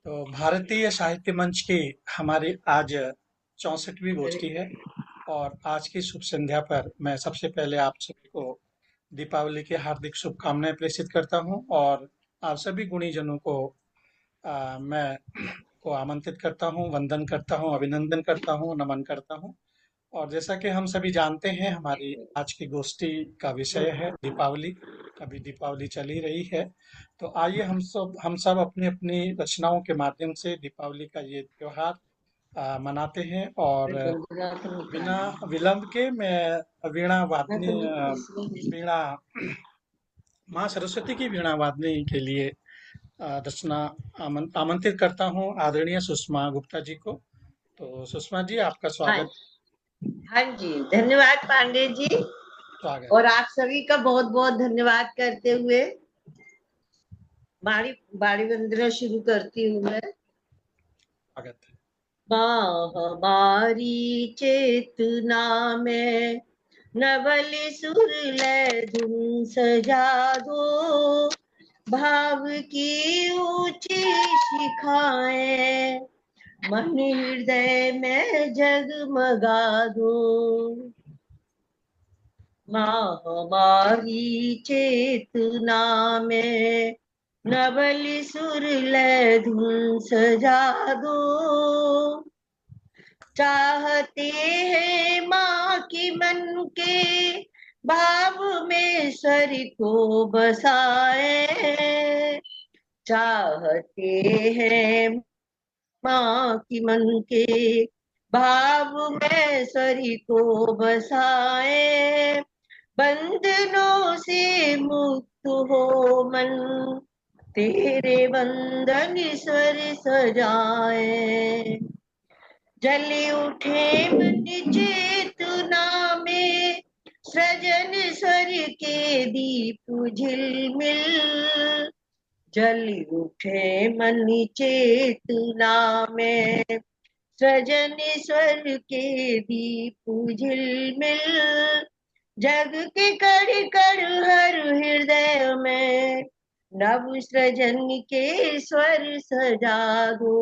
तो भारतीय साहित्य मंच की हमारी आज 64वीं अरे गोष्ठी है। और आज की शुभ संध्या पर मैं सबसे पहले आप सभी को दीपावली की हार्दिक शुभकामनाएं प्रेषित करता हूं और आप सभी गुणीजनों को मैं को आमंत्रित करता हूं, वंदन करता हूं, अभिनंदन करता हूं, नमन करता हूं। और जैसा कि हम सभी जानते हैं, हमारी आज की गोष्ठी का विषय है दीपावली। अभी दीपावली चल ही रही है, तो आइए हम सब अपनी अपनी रचनाओं के माध्यम से दीपावली का ये त्योहार मनाते हैं। और गुजरात में बिना निकाली विलंब के मैं वीणा मैं वादनी तो इसमें वीणा माँ सरस्वती की वीणा वादनी के लिए रचना आमंत्रित करता हूँ आदरणीय सुषमा गुप्ता जी को। तो सुषमा जी, आपका हाँ स्वागत। हाँ जी, धन्यवाद पांडे जी। स्वागत। और आप सभी का बहुत बहुत धन्यवाद करते हुए बाड़ी बाड़ी वंदना शुरू करती हूँ मैं। स्वागत है। माँ हमारी चेतना में नवल सुर लय धुन सजा दो, भाव की ऊंची शिखाएं मन हृदय में जगमगा दो। माँ हमारी चेतना में नवल सुर लय धुन सजा दो, चाहते हैं माँ की मन के भाव में स्वर को बसाए, चाहते हैं माँ की मन के भाव में स्वरी को बसाए, बंधनों से मुक्त हो मन तेरे बंधन स्वर सजाए, जल उठे मन चेतना में सृजन स्वर के दीप झिलमिल, जल उठे मन चेतना में सृजन स्वर के दीप झिलमिल, जग के कण कण हर हृदय में नव सृजन के स्वर सजा दो।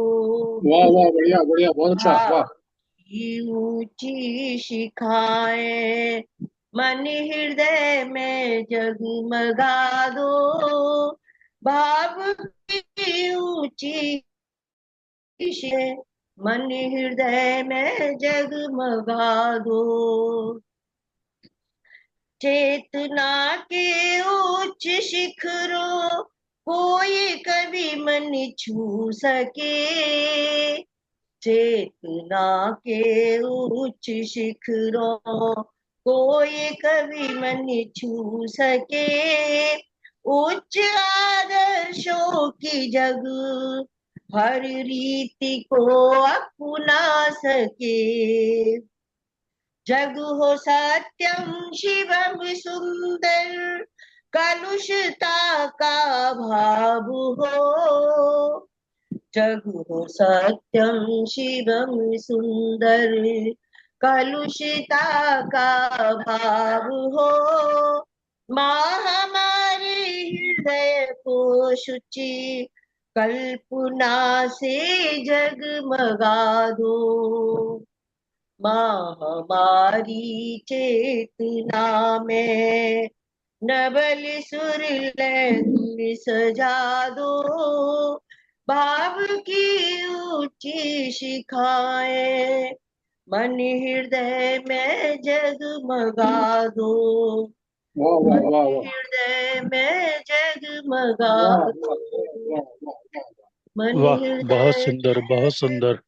वाह वाह, बढ़िया बढ़िया, बहुत अच्छा, भाव वाह। की ऊंची शिखाएं मन हृदय में जगमगा दो, भाव की ऊंची शिखाएं मन हृदय में जगमगा दो, चेतना के उच्च शिखरों कोई कभी मन छू सके, चेतना के उच्च शिखरों कोई कभी मन छू सके, उच्च आदर्शों की जग हर रीति को अपना सके, जग हो सत्यम शिवम सुंदर कलुषता का भाव हो, जग हो सत्यम शिवम सुंदर कलुषिता का भाव हो, माँ हमारे हृदय को शुचि कल्पना से जगमगा दो, माँ हमारी चेतना में नवल सुर लय सजा दो, भाव की ऊंची शिखाएं मन हृदय में जगमगा दो, वाह वाह मन वाह वाह हृदय में जगमगा वाह दो, वाह वाह वाह वाह। मन वाह, बहुत हृदय सुंदर, में बहुत सुंदर।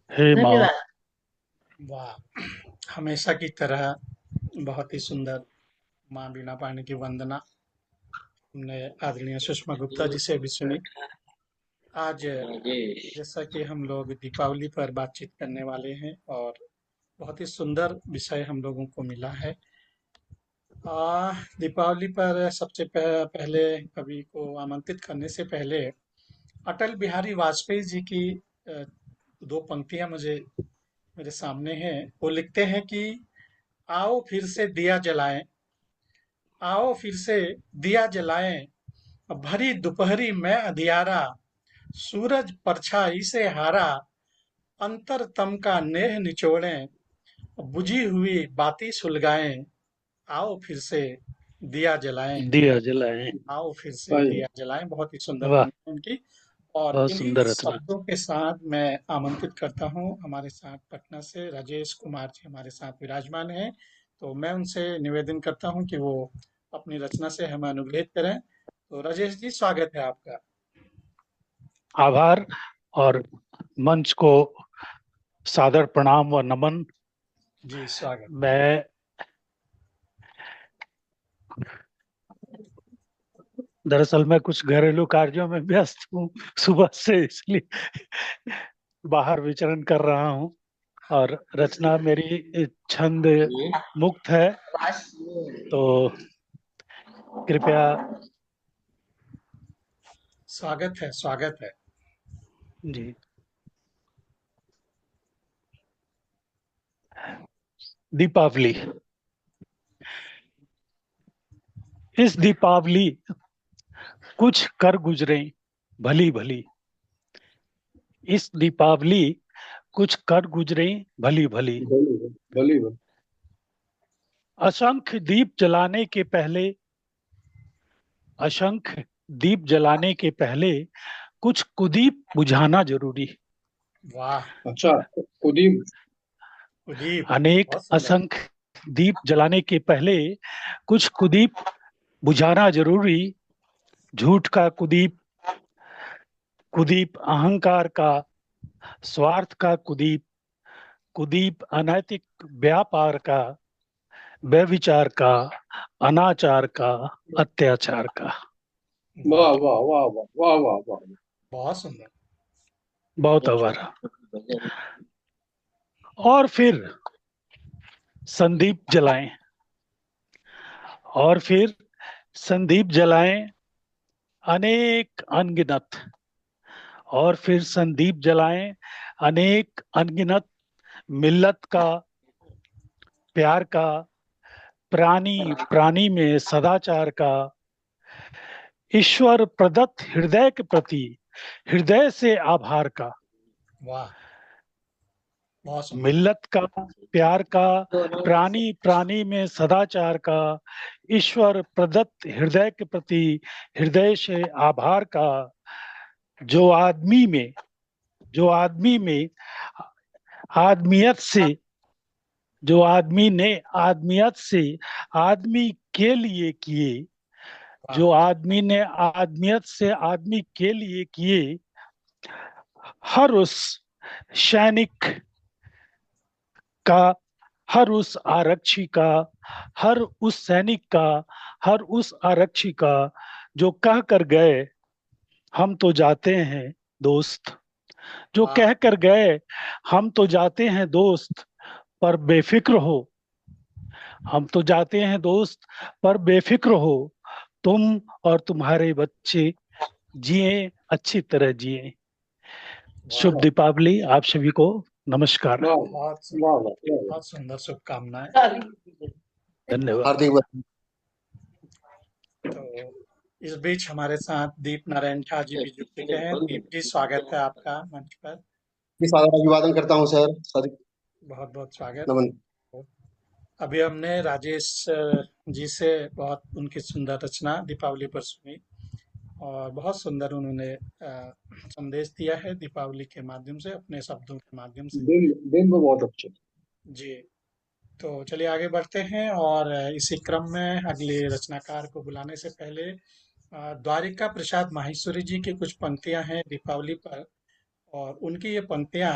हे माँ। धन्यवाद। वाह, हमेशा की तरह बहुत ही सुंदर माँ बीना पाणी की वंदना हमने आदरणीय सुषमा गुप्ता जी से भी सुनी। आज जैसा कि हम लोग दीपावली पर बातचीत करने वाले हैं और बहुत ही सुंदर विषय हम लोगों को मिला है। दीपावली पर सबसे पहले कवि को आमंत्रित करने से पहले अटल बिहारी वाजपेयी जी की अ, दो पंक्तियां मुझे मेरे सामने हैं। वो लिखते हैं कि आओ फिर से दिया जलाएं, आओ फिर से दिया जलाएं, भरी दोपहरी में अंधियारा, सूरज परछाई से हारा, अंतरतम का नेह निचोड़ें, बुझी हुई बाती सुलगाएं, आओ फिर से दिया जलाएं। दिया जलाएं। आओ फिर से सही दिया जलाएं। बहुत ही सुंदर वाह, धुन है उनकी। और बहुत इन्हीं सुंदर रचना। शब्दों के साथ मैं आमंत्रित करता हूं, हमारे साथ पटना से राजेश कुमार जी हमारे साथ विराजमान हैं। तो मैं उनसे निवेदन करता हूं कि वो अपनी रचना से हमें अनुग्रहित करें। तो राजेश जी, स्वागत है आपका। आभार और मंच को सादर प्रणाम व नमन। जी, स्वागत। मैं दरअसल मैं कुछ घरेलू कार्यों में व्यस्त हूँ सुबह से, इसलिए बाहर विचरण कर रहा हूँ। और रचना मेरी छंद मुक्त है, तो कृपया। स्वागत है, स्वागत है। जी। दीपावली। इस दीपावली कुछ कर गुजरे भली भली। इस दीपावली कुछ कर गुजरे भली भली। भली भली भली। असंख्य दीप जलाने के पहले, असंख्य दीप जलाने के पहले कुछ कुदीप बुझाना जरूरी। वाह, अच्छा, कुलदीप। उदीप। अनेक बहुत सुंदर। असंख्य दीप जलाने के पहले कुछ कुदीप बुझाना जरूरी। झूठ का कुदीप, कुदीप अहंकार का, स्वार्थ का कुदीप, कुदीप अनैतिक व्यापार का, व्यभिचार का, अनाचार का, अत्याचार का। वाह वाह, वाह वाह वाह वाह वाह वाह। बहुत सुंदर। बहुत आभार। और फिर संदीप जलाएं, और फिर संदीप जलाएं अनेक अनगिनत, और फिर संदीप जलाएं अनेक अनगिनत। मिल्लत का, प्यार का, प्राणी प्राणी में सदाचार का, ईश्वर प्रदत्त हृदय के प्रति हृदय से आभार का। वाह, बहुत सुंदर। मिल्लत का, प्यार का, प्राणी प्राणी में सदाचार का, ईश्वर प्रदत्त हृदय के प्रति हृदय से आभार का। जो आदमी में, जो आदमी में आदमियत से, जो आदमी ने आदमियत से आदमी के लिए किए, वाह, जो आदमी ने आदमियत से आदमी के लिए किए, हर उस सैनिक का, हर उस आरक्षी का, हर उस सैनिक का, हर उस आरक्षी का जो कह कर गए हम तो जाते हैं दोस्त, जो वाह, कह कर गए हम तो जाते हैं दोस्त, पर बेफिक्र हो। हम तो जाते हैं दोस्त, पर बेफिक्र हो। तुम और तुम्हारे बच्चे जिए, अच्छी तरह जिए। वाह, शुभ दीपावली आप सभी को। नमस्कार। वाह बहुत सुंदर, वाह वाह वाह। बहुत सुंदर शुभकामनाएं। धन्यवाद। हार्दिक तो इस बीच हमारे साथ दीप नारायण झा जी भी जुड़ चुके हैं। दीप जी, स्वागत है आपका मंच पर। सादर अभिवादन करता हूँ सर। सर बहुत बहुत स्वागत। नमन। अभी हमने राजेश जी से बहुत उनकी सुंदर रचना दीपावली पर सुनी, और बहुत सुंदर उन्होंने संदेश दिया है दीपावली के माध्यम से, अपने शब्दों के माध्यम से। दिन दिन में बहुत अच्छे। जी, तो चलिए आगे बढ़ते हैं। और इसी क्रम में अगले रचनाकार को बुलाने से पहले द्वारिका प्रसाद माहेश्वरी जी की कुछ पंक्तियां हैं दीपावली पर, और उनकी ये पंक्तियां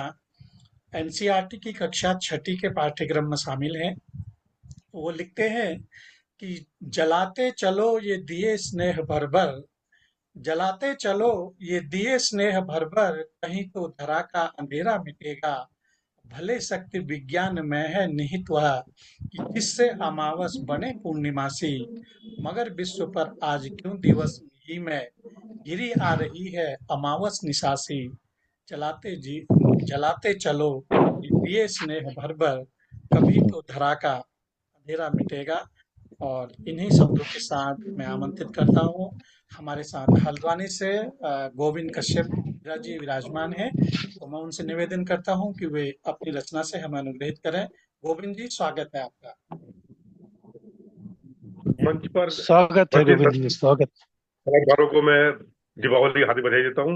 एनसीईआरटी की कक्षा छठी के पाठ्यक्रम में शामिल हैं। वो लिखते हैं कि जलाते चलो ये दिए स्नेह भर भर, जलाते चलो ये दिए स्नेह भर भर, कहीं तो धरा का अंधेरा मिटेगा। भले शक्ति विज्ञान में है निहित वह, कि जिससे अमावस बने पूर्णिमासी, मगर विश्व पर आज क्यों दिवस ही में गिरी आ रही है अमावस निशासी। जलाते चलो ये दिए स्नेह भर भर, कभी तो धरा का अंधेरा मिटेगा। और इन्हीं शब्दों के साथ मैं आमंत्रित करता हूँ हमारे साथ हल्द्वानी से गोविंद कश्यप मीरा जी विराजमान हैं, तो मैं उनसे निवेदन करता हूं कि वे अपनी रचना से हमें अनुग्रहित करें। गोविंद जी, स्वागत है आपका। मंच पर स्वागत है गोविंद जी, स्वागत। कलाकारों को मैं दीपावली की हार्दिक बधाई देता हूँ।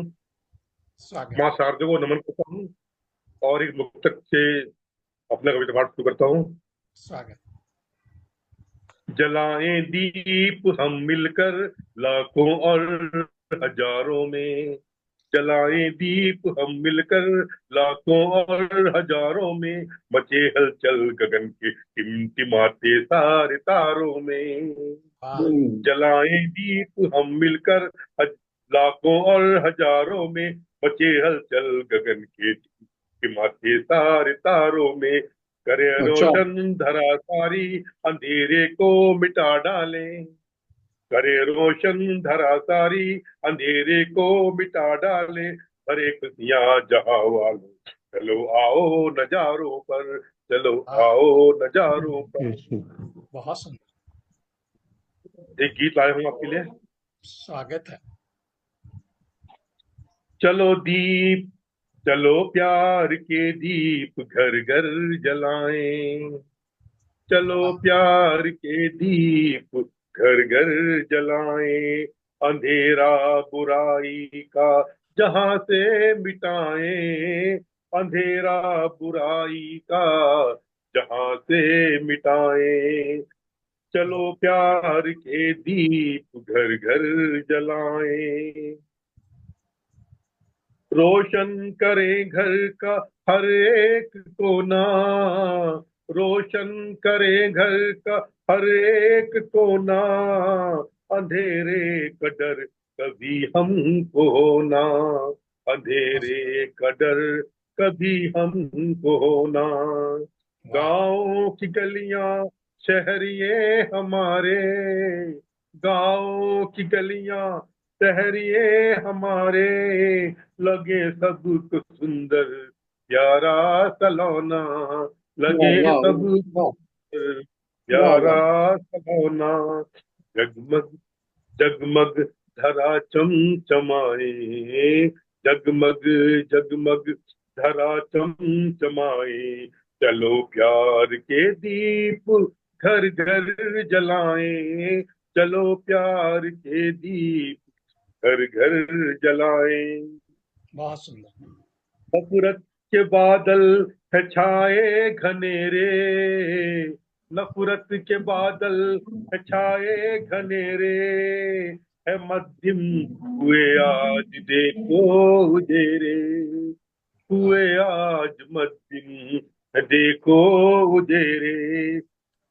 स्वागत। माँ शारदा को नमन करता हूँ और एक मुक्तक से अपना कविता पाठ शुरू करता हूँ। स्वागत। जलाएं दीप हम मिलकर लाखों और हजारों में, जलाएं दीप हम मिलकर लाखों और हजारों में, मचे हलचल गगन के टिमटिमाते सारे तारों में। वाह, जलाएं दीप हम मिलकर लाखों और हजारों में, मचे हलचल गगन के टिमटिमाते सारे तारों में, करे अच्छा रोशन धरा सारी अंधेरे को मिटा डाले, करे रोशन धरा सारी अंधेरे को मिटा डाले, भरे खुशियां जहां वालों, चलो आओ नजारों पर, चलो वाह, आओ नजारों पर। बहुत सुंदर। एक गीत लाया हूँ आपके लिए। स्वागत है। चलो दीप, चलो प्यार के दीप घर घर जलाएं, चलो वाह, प्यार के दीप घर घर जलाएं, अंधेरा बुराई का जहां से मिटाएं, अंधेरा बुराई का जहां से मिटाएं, चलो प्यार के दीप घर घर जलाएं, रोशन करें घर का हर एक कोना, रोशन करें घर का हर एक कोना, अंधेरे का डर कभी हमको होना, अंधेरे का डर कभी हमको होना, वाह, गाँव की गलियां शहर ये हमारे, गाँव की गलियां शहर ये हमारे, लगे सबको सुंदर प्यारा सलोना, लगे वाह वाह सबको वाह सुंदर वाह प्यारा वाह सलोना, जगमग जगमग धरा चमचमाए, जगमग जगमग धरा चमचमाए, चलो प्यार के दीप घर घर जलाएं, चलो प्यार के दीप घर घर जलाएं, बहुत सुंदर। नफरत के बादल है छाए घनेरे, नफरत के बादल है छाए घनेरे, है मध्यम हुए आज देखो उजेरे, वाह, हुए आज मध्यम है देखो उजेरे,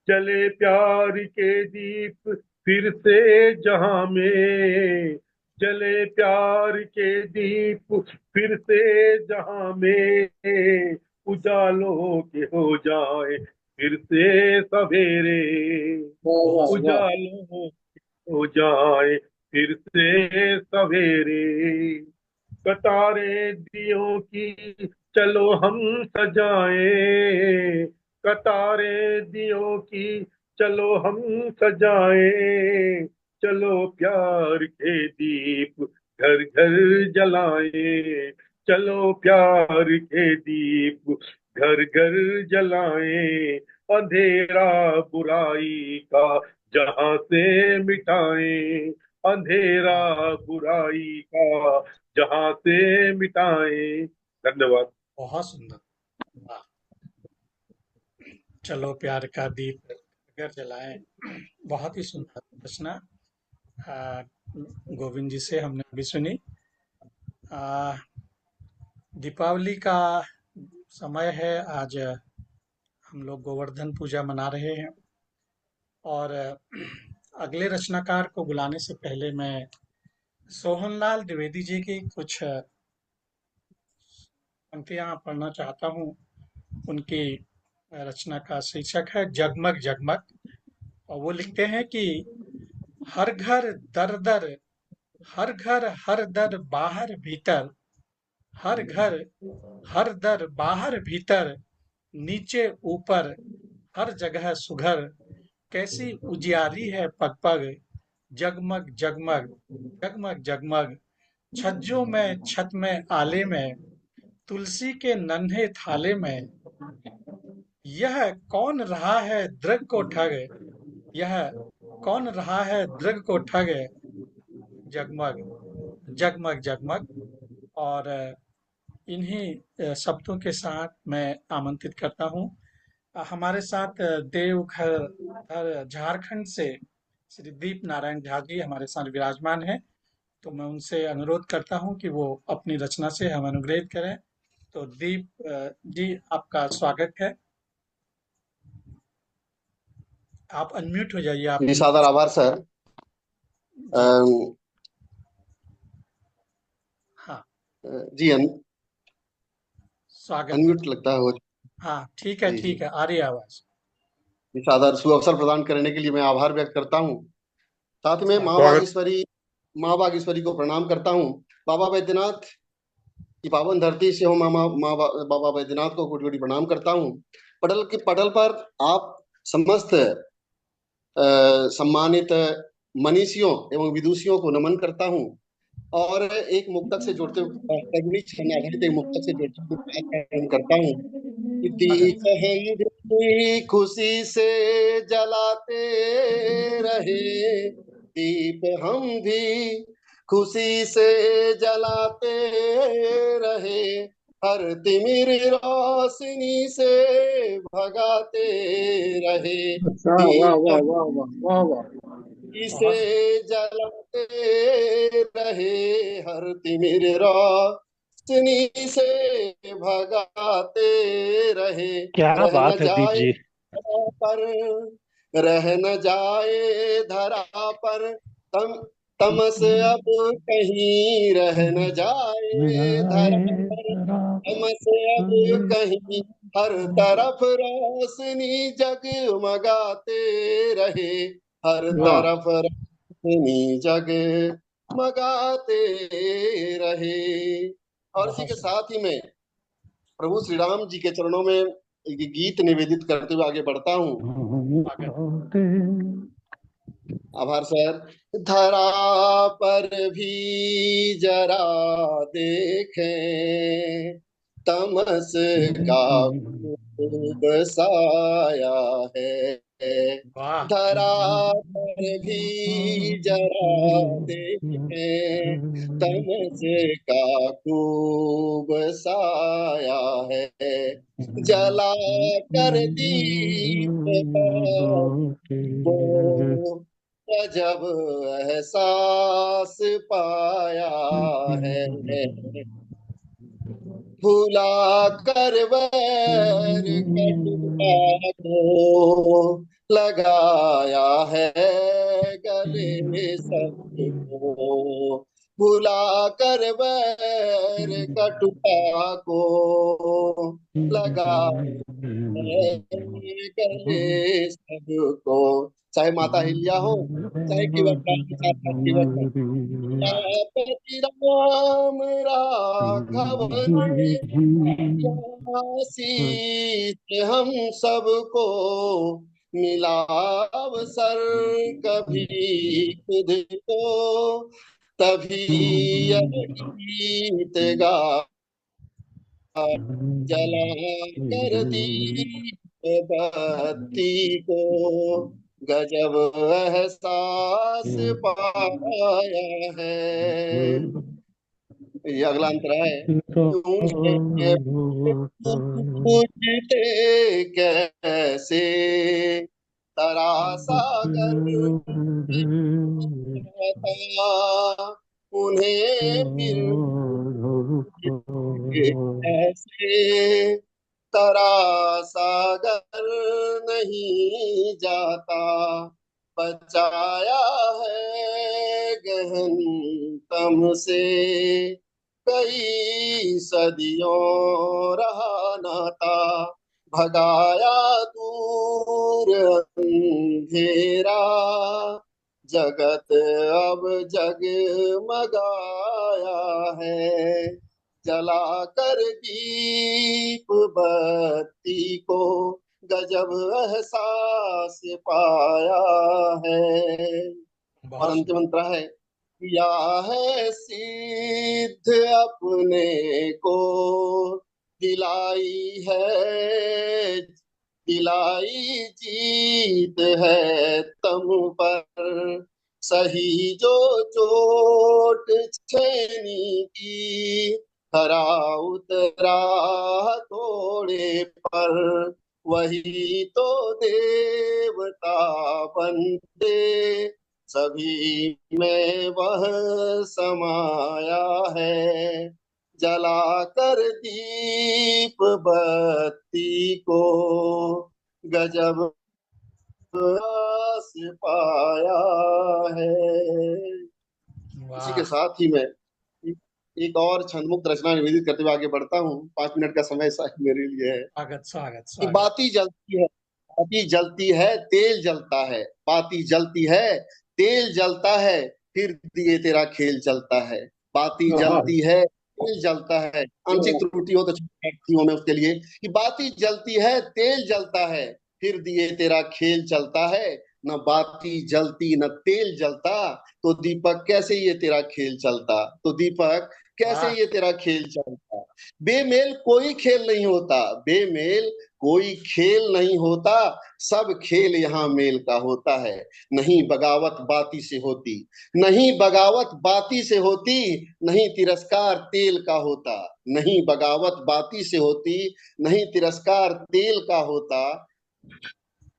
जले प्यार के दीप फिर से जहां में, जले प्यार के दीप फिर से जहां में, उजालों के हो जाए फिर से सवेरे, वाह बहुत वाह सुंदर। वाह उजालों हो जाए फिर से सवेरे, कतारे दियों की चलो हम सजाएं, कतारे दियों की चलो हम सजाएं, चलो प्यार के दीप घर घर जलाएं, चलो प्यार के दीप घर घर जलाएं, अंधेरा बुराई का जहां से मिटाएं, अंधेरा वाह, बुराई का जहां से मिटाएं। धन्यवाद। बहुत सुंदर। वाह, चलो प्यार का दीप अगर जलाएं। बहुत ही सुंदर रचना आ, गोविंद जी से हमने अभी सुनी। आ, दीपावली का समय है आज। हम लोग गोवर्धन पूजा मना रहे हैं और अगले रचनाकार को बुलाने से पहले मैं सोहनलाल द्विवेदी जी की कुछ पंक्तियां पढ़ना चाहता हूँ। उनकी रचना का शीर्षक है जगमग जगमग, और वो लिखते हैं कि हर घर दर दर, हर घर हर दर बाहर भीतर, हर घर हर दर बाहर भीतर, नीचे ऊपर हर जगह सुघर, कैसी उजियारी है पग पग, जगमग जगमग जगमग जगमग, छज्जों में, छत में, आले में, तुलसी के नन्हे थाले में, यह कौन रहा है दृग को ठग, यह कौन रहा है दृग को ठग, जगमग जगमग जगमग। और इन्हीं शब्दों के साथ मैं आमंत्रित करता हूँ हमारे साथ देवघर झारखंड से श्री दीप नारायण झा जी हमारे साथ विराजमान हैं। तो मैं उनसे अनुरोध करता हूँ कि वो अपनी रचना से हम अनुग्रहित करें। तो दीप जी, आपका स्वागत है। आप अनम्यूट हो जाइए आप। जी सादर आभार सर। जी अम, हाँ, जी स्वागत है। अनम्यूट लगता है हो। हाँ, ठीक जी जी है, आ रही है आवाज। जी सादर सुअवसर प्रदान करने के लिए मैं आभार व्यक्त करता हूँ। साथ में माँ स्वागत। बागेश्वरी, माँ बागेश्वरी को प्रणाम करता हूँ। बाबा बैद्यनाथ की पावन धरती से हूँ, बाबा बैद्यनाथ को कोटि कोटि प्रणाम करता हूँ। पटल पर आप समस्त सम्मानित मनीषियों एवं विदुषियों को नमन करता हूँ। और एक मुक्तक से जोड़ते हुए अग्नि छंद आधारित एक मुक्तक से जोड़ते हुए बात प्रारंभ करता हूँ कि अगर दीप हम भी खुशी से जलाते रहे, दीप हम भी खुशी से जलाते रहे, हर तिमिर रोशनी से भगाते रहे, अच्छा, वाह दीप वाह वाह वाह वाह वाह। इसे जलाते रहे, हर तिमिर रोशनी से भगाते रहे, क्या रह न बात है दीप जाए जी। धरा पर, रह न जाए धरा पर तम तमस अब कहीं, रह न जाए धरा पर तमस अब कहीं, हर तरफ रोशनी जगमगाते रहे, हर वाह, तरफ रोशनी जगमगाते रहे। और इसी बहुत के सुंदर। साथ ही मैं प्रभु श्री राम जी के चरणों में एक गीत निवेदित करते हुए आगे बढ़ता हूँ। स्वागत। आभार सर। धरा पर भी जरा देखें, तमस का खूब साया है, वाह। धरा पर भी जरा देखें, तमस का खूब साया है, जला कर दीप को जब एहसास पाया है, भुला कर वैर कटुता को लगाया है गले सबको, भुला कर वैर कटुता को लगा गले सबको। चाहे माता हिल्या हो, चाहे केवल चाचा केवल हो, हाँ, पति राम राघव ने शीस हम सबको मिला अवसर कभी खुद को, तभी यह गीत गा, जला कर दीप बत्ती को गजब एहसास पाया है। ये अगला अंतरा है। ढूंढे पूछते कैसे तरासागर था, उन्हें फिर ऐसे तरा सागर नहीं जाता, बचाया है गहन तम से कई सदियों रहा नाता, भगाया दूर अंधेरा, जगत अब जगमगाया है, जला कर दीप बत्ती को गजब एहसास पाया है। और बहुत अंतिम सुंदर। अंतरा है। किया है सिद्ध अपने को, दिलाई है, दिलाई जीत है तम पर, सही जो चोट छेनी की, हरा उतरा थोड़े पर, वही तो देवता बनते, सभी में वह समाया है, जला कर दीप बत्ती को, गजब रस पाया है। इसी के वाह, साथ ही मैं एक और छंदमुक्त रचना निवेदित करते हुए आगे बढ़ता हूँ। 5 मिनट का समय शायद मेरे लिए है। स्वागत स्वागत कि स्वागत। बाती जलती है, बाती जलती है, तेल जलता है, बाती जलती है, तेल जलता है, फिर दिए तेरा खेल चलता है। बाती हाँ जलती है, तेल जलता है, आंशिक त्रुटि हो तो क्षमा मैं उसके लिए, कि बाती जलती है, तेल जलता है, फिर दिए तेरा खेल चलता है, न बाती जलती न तेल जलता, तो दीपक कैसे ये तेरा खेल चलता, तो दीपक कैसे वाह, ये तेरा खेल चलता। बेमेल कोई खेल नहीं होता, बेमेल कोई खेल नहीं होता, सब खेल यहाँ मेल का होता है। नहीं बगावत बाती से होती, नहीं बगावत बाती से होती, नहीं तिरस्कार तेल का होता, नहीं बगावत बाती से होती, नहीं तिरस्कार तेल का होता।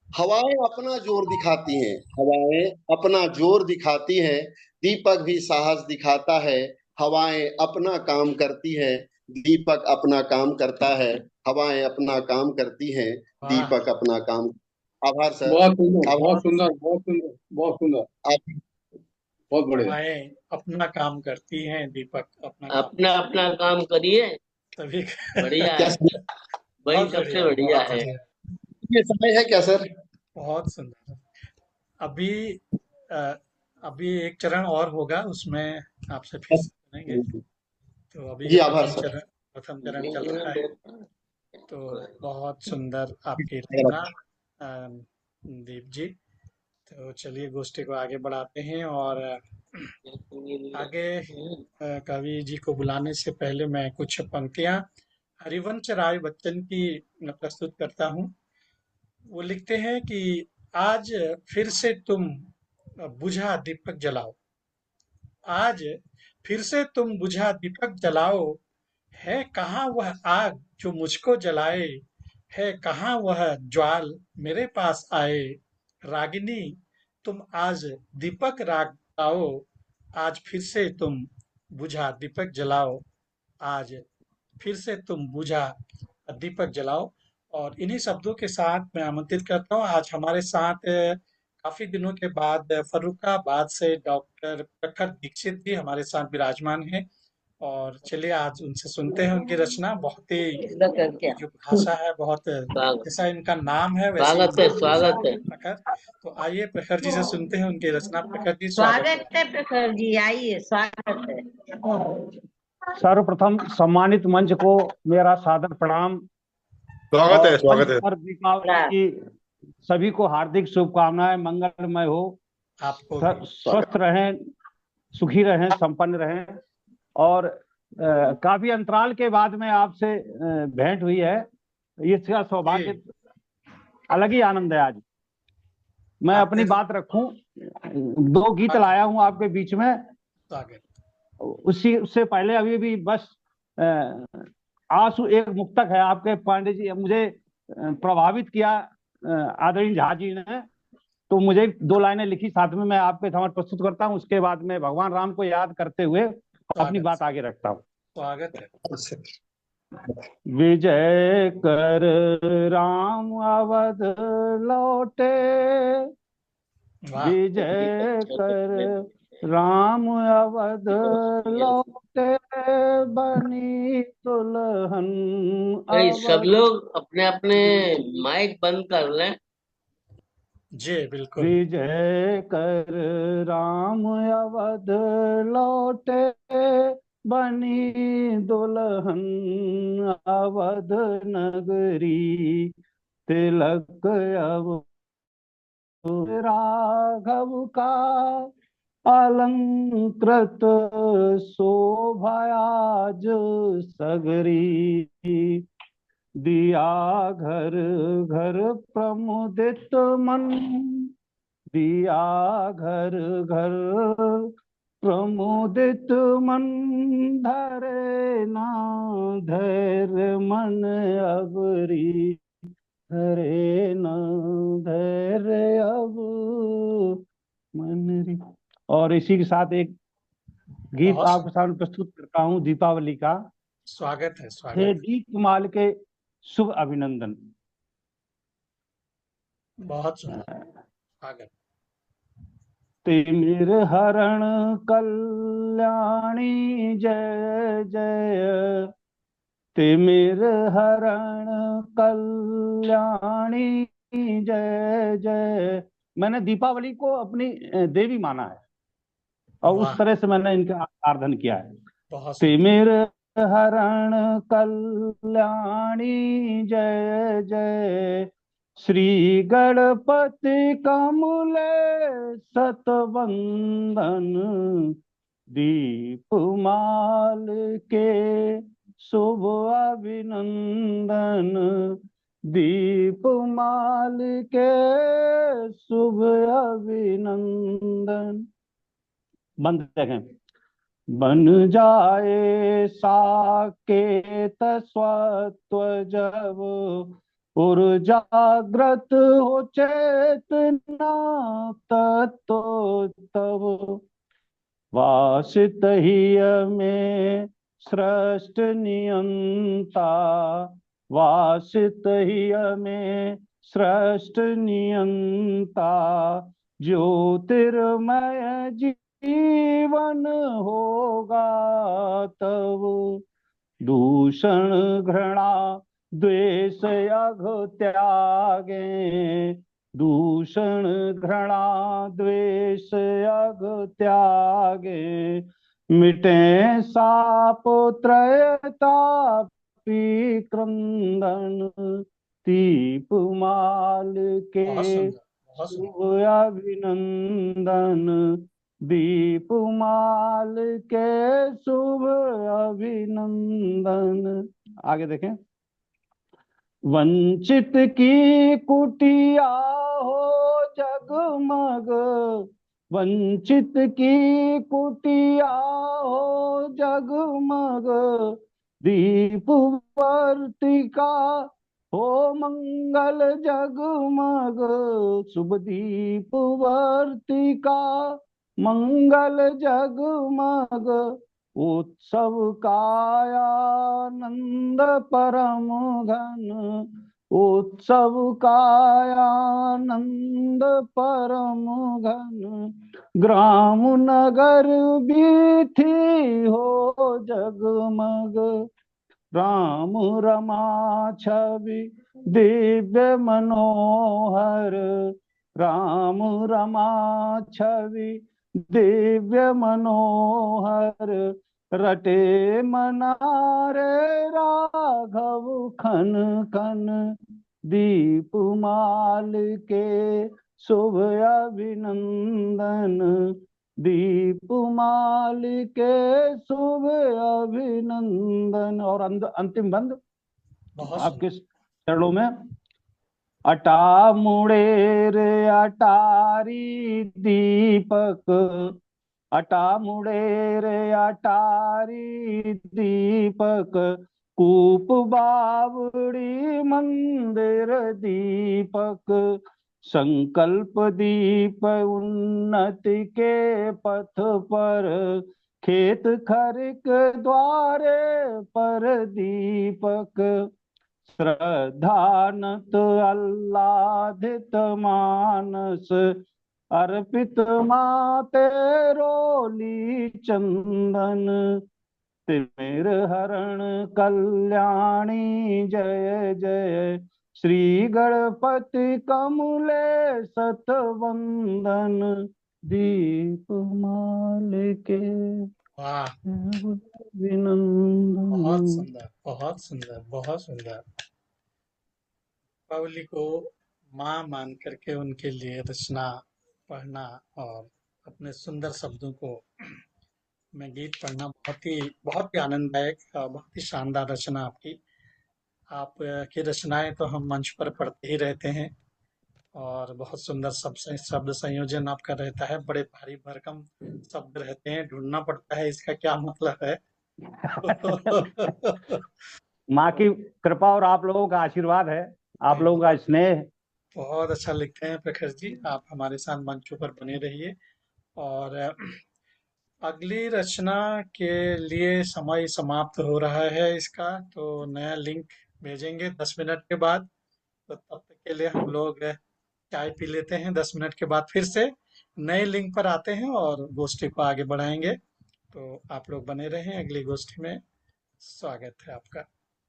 हवाएं अपना जोर दिखाती हैं, हवाएं अपना जोर दिखाती हैं, दीपक भी साहस दिखाता है, हवाएं अपना काम करती है, दीपक अपना काम करता है, हवाएं अपना काम करती हैं, वाह। दीपक अपना काम। आभार सर। बहुत सुंदर, आभार। बहुत सुंदर, बहुत सुंदर, बहुत सुंदर, आप बहुत बढ़िया। हवाएं अपना काम करती हैं, दीपक अपना काम अपना अपना काम करिए, सभी बढ़िया क्या है, वही बहुत सबसे बढ़िया, बढ़िया बहुत है। बढ़िया, ये समय है क्या सर? बहुत सुंदर। अभी अ, अभी एक चरण और होगा, उसमें आपसे फिर से सुनेंगे। तो अभी जी ये आभार सर। प्रथम चरण चल रहा है। तो बहुत सुंदर आपकी रचना दीप जी। तो चलिए गोष्ठी को आगे बढ़ाते हैं और आगे कवि जी को बुलाने से पहले मैं कुछ पंक्तियां हरिवंश राय बच्चन की प्रस्तुत करता हूँ। वो लिखते हैं कि आज फिर से तुम बुझा दीपक जलाओ, आज फिर से तुम बुझा दीपक जलाओ, है कहाँ वह आग जो मुझको जलाए, है कहाँ वह ज्वाल मेरे पास आए, रागिनी तुम आज दीपक राग आओ, आज फिर से तुम बुझा दीपक जलाओ, आज फिर से तुम बुझा दीपक जलाओ। और इन्हीं शब्दों के साथ मैं आमंत्रित करता हूँ, आज हमारे साथ काफी दिनों के बाद फर्रुखाबाद से डॉक्टर प्रखर दीक्षित जी हमारे साथ विराजमान हैं। और चलिए आज उनसे सुनते हैं उनकी रचना। बहुत ही इसका करके जो भाषा है, बहुत स्वागत, जैसा इनका नाम है वैसे ही स्वागत है, स्वागत है, प्रखर। तो आइए प्रखर जी से सुनते हैं उनकी रचना। प्रखर जी स्वागत है। स्वागत है प्रखर जी, आइए, स्वागत है। सर्वप्रथम सम्मानित मंच को मेरा सादर प्रणाम स्वागत और है, स्वागत मंच है। पर दीपावली प्रणाम। की सभी को हार्दिक शुभकामनाएं, मंगलमय हो, आपको भी स्वस्थ रहें, सुखी रहें, संपन्न रहें। और काफी अंतराल के बाद में आपसे भेंट हुई है, इसका जी। सौभाग्य अलग ही आनंद है। आज मैं आपने अपनी बात रखूं, 2 गीत लाया हूं आपके बीच में। स्वागत। उसी उससे पहले अभी भी बस आंसू एक मुक्तक है आपके पांडे जी, मुझे प्रभावित किया आदरणीय झा जी ने, तो मुझे 2 लाइनें लिखी, साथ में मैं आपके समक्ष प्रस्तुत करता हूं। उसके बाद में भगवान राम को याद करते हुए अपनी स्वागत बात आगे रखता हूं। स्वागत है। विजय कर राम अवध लौटे, वाह। विजय कर राम अवध लौटे, बनी दुल्हन भाई सब अवध। लोग अपने अपने माइक बंद कर लें। जी बिल्कुल। विजय कर राम अवध लौटे, बनी दुल्हन अवध नगरी, तिलक अब राघव का अलंकृत शोभायाज सगरी, दिया घर घर प्रमुदित मन, दिया घर घर प्रमुदित मन, धरे ना धैर्य मन अबरी, धरे ना धैर्य अब मन री। और इसी के साथ एक गीत बहुत आपके सामने प्रस्तुत करता हूँ दीपावली का। स्वागत है, हे स्वागत है। दीपमाल के शुभ अभिनंदन। बहुत सुंदर स्वागत। तिमिर हरण कल्याणी जय जय, तिमिर हरण कल्याणी जय जय। मैंने दीपावली को अपनी देवी माना है और वाह, उस तरह से मैंने इनका आराधन किया है। बहुत सुंदर। तिमिर हरण कल्याणी जय जय, श्री गणपति कमले सतवंदन, दीपमाल के शुभ अभिनंदन, दीपमाल के शुभ अभिनंदन। बंद देखें। बन जाए साकेत स्वत्व जब, उर्जाग्रत हो चेतना तत्व तब, वासित ही में सृष्ट नियंता, वासित ही में सृष्ट नियंता, ज्योतिर्मय जीवन होगा तब, दूषण घृणा द्वेष अघ त्यागे, दूषण घृणा द्वेष अघ त्यागे, मिटे साप त्रयतापी क्रंदन, दीपमाल के बहुत सुंदर, बहुत सुंदर। शुभ अभिनंदन, दीपमाल के शुभ अभिनंदन। आगे देखें। वंचित की कुटिया हो जगमग, वंचित की कुटिया हो जगमग, दीप वर्तिका हो मंगल जगमग, शुभ दीप वर्तिका मंगल जगमग, उत्सव का आनंद परम घन, उत्सव का आनंद परम घन, ग्राम नगर बीथी हो जगमग, राम रमा छवि दिव्य मनोहर, राम रमा छवि दिव्य मनोहर, रटे मनारे राघव खन खन, दीपमाल के शुभ अभिनंदन, दीपमाल के शुभ अभिनंदन। और अंतिम बंद बहुत आपके सुंदर। चरणों में। अटा मुड़ेर अटारी दीपक, अटा मुड़ेर अटारी दीपक, कूप बावड़ी मंदिर दीपक, संकल्प दीप उन्नति के पथ पर, खेत खरिक द्वारे पर दीपक, श्रद्धानत आह्लादित मानस, अर्पित माते रोली चंदन, तिमिर हरण कल्याणी जय जय, श्री गणपति कमले सतवंदन, दीपमाल के वाह, अभिनंदन। बहुत सुंदर, बहुत सुंदर, बहुत सुंदर। दीपावली को माँ मान करके उनके लिए रचना पढ़ना और अपने सुंदर शब्दों को मैं गीत पढ़ना बहुत ही आनंददायक, बहुत ही शानदार रचना आपकी। आप की रचनाएं तो हम मंच पर पढ़ते ही रहते हैं, और बहुत सुंदर शब्द संयोजन आपका रहता है। बड़े भारी भरकम शब्द रहते हैं, ढूंढना पड़ता है इसका क्या मतलब है। माँ की कृपा और आप लोगों का आशीर्वाद है, आप लोगों का स्नेह है। बहुत अच्छा लिखते हैं प्रखर जी, आप हमारे साथ मंचों पर बने रहिए। और अगली रचना के लिए समय समाप्त हो रहा है इसका, तो नया लिंक भेजेंगे 10 मिनट के बाद। तो तब तक के लिए हम लोग चाय पी लेते हैं। 10 मिनट के बाद फिर से नए लिंक पर आते हैं और गोष्ठी को आगे बढ़ाएंगे। तो आप लोग बने रहें, अगली गोष्ठी में स्वागत है आपका।